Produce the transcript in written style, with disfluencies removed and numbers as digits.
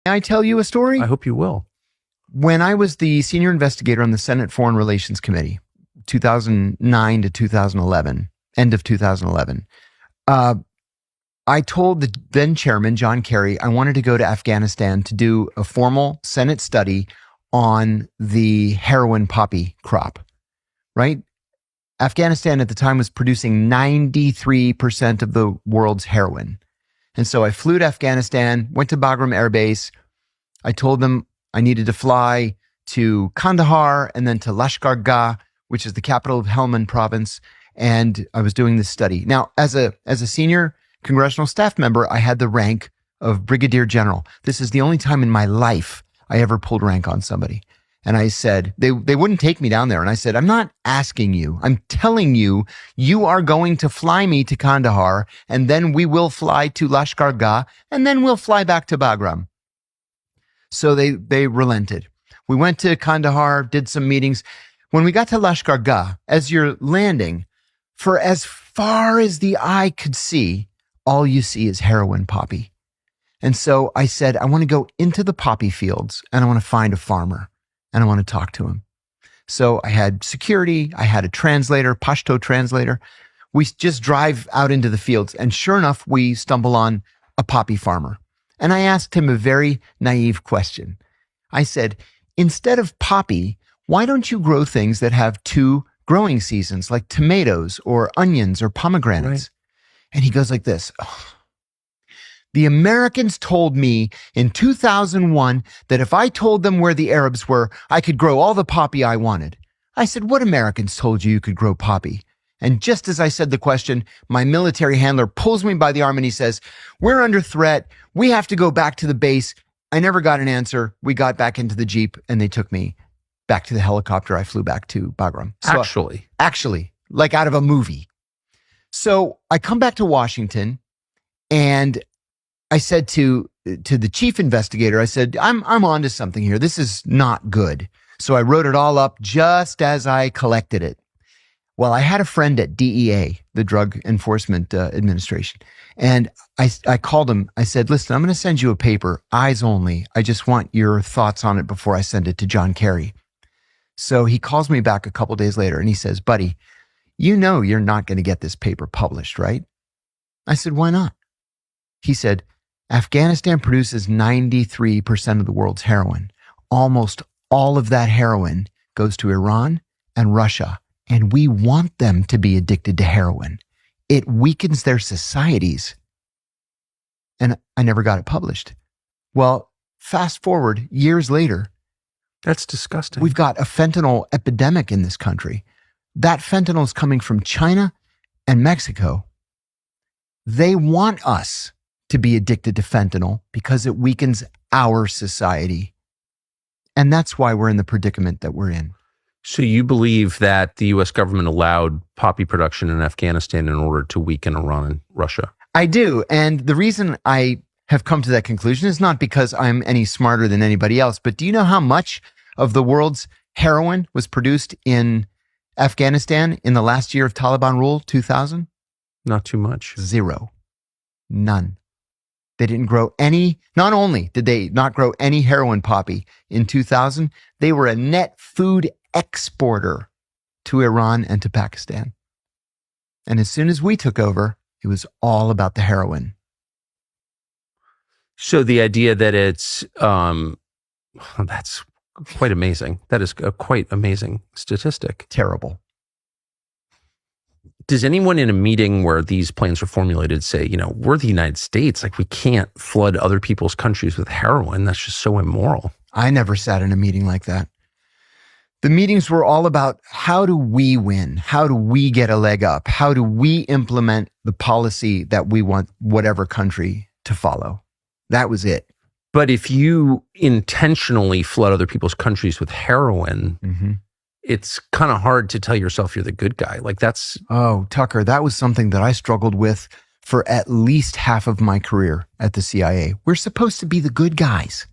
May I tell you a story? I hope you will. When I was the senior investigator on the Senate Foreign Relations Committee, 2009 to 2011, end of 2011, I told the then chairman, John Kerry, I wanted to go to Afghanistan to do a formal Senate study on the heroin poppy crop, right? Afghanistan at the time was producing 93% of the world's heroin. And so I flew to Afghanistan, went to Bagram Air Base. I told them I needed to fly to Kandahar and then to Lashkar Gah, which is the capital of Helmand province. And I was doing this study. Now, as a senior congressional staff member, I had the rank of brigadier general. This is the only time in my life I ever pulled rank on somebody. And I said, they wouldn't take me down there. And I said, I'm not asking you. I'm telling you, you are going to fly me to Kandahar, and then we will fly to Lashkar Gah, and then we'll fly back to Bagram. So they relented. We went to Kandahar, did some meetings. When we got to Lashkar Gah, as you're landing, for as far as the eye could see, all you see is heroin poppy. And so I said, I want to go into the poppy fields and I want to find a farmer. And I want to talk to him. So I had security. I had a translator, Pashto translator. We just drive out into the fields. And sure enough, we stumble on a poppy farmer. And I asked him a very naive question. I said, instead of poppy, why don't you grow things that have 2 growing seasons, like tomatoes or onions or pomegranates? Right. And he goes like this. The Americans told me in 2001 that if I told them where the Arabs were, I could grow all the poppy I wanted. I said, what Americans told you could grow poppy? And just as I said the question, my military handler pulls me by the arm and he says, we're under threat. We have to go back to the base. I never got an answer. We got back into the Jeep and they took me back to the helicopter. I flew back to Bagram. So, actually, like out of a movie. So I come back to Washington and I said to the chief investigator, I said, I'm onto something here. This is not good. So I wrote it all up just as I collected it. Well, I had a friend at DEA, the Drug Enforcement Administration, and I called him. I said, listen, I'm going to send you a paper, eyes only. I just want your thoughts on it before I send it to John Kerry. So he calls me back a couple days later and he says, buddy, you know you're not going to get this paper published, right? I said, why not? He said, Afghanistan produces 93% of the world's heroin. Almost all of that heroin goes to Iran and Russia, and we want them to be addicted to heroin. It weakens their societies. And I never got it published. Well, fast forward years later. That's disgusting. We've got a fentanyl epidemic in this country. That fentanyl is coming from China and Mexico. They want us to be addicted to fentanyl because it weakens our society. And that's why we're in the predicament that we're in. So you believe that the U.S. government allowed poppy production in Afghanistan in order to weaken Iran and Russia? I do. And the reason I have come to that conclusion is not because I'm any smarter than anybody else, but do you know how much of the world's heroin was produced in Afghanistan in the last year of Taliban rule, 2000? Not too much. 0. None. They didn't grow any, not only did they not grow any heroin poppy in 2000, they were a net food exporter to Iran and to Pakistan. And as soon as we took over, it was all about the heroin. So the idea that it's, that's quite amazing. That is a quite amazing statistic. Terrible. Does anyone in a meeting where these plans were formulated say, we're the United States, like we can't flood other people's countries with heroin. That's just so immoral. I never sat in a meeting like that. The meetings were all about how do we win? How do we get a leg up? How do we implement the policy that we want whatever country to follow? That was it. But if you intentionally flood other people's countries with heroin, it's kind of hard to tell yourself you're the good guy. Like that's... Oh, Tucker, that was something that I struggled with for at least half of my career at the CIA. We're supposed to be the good guys.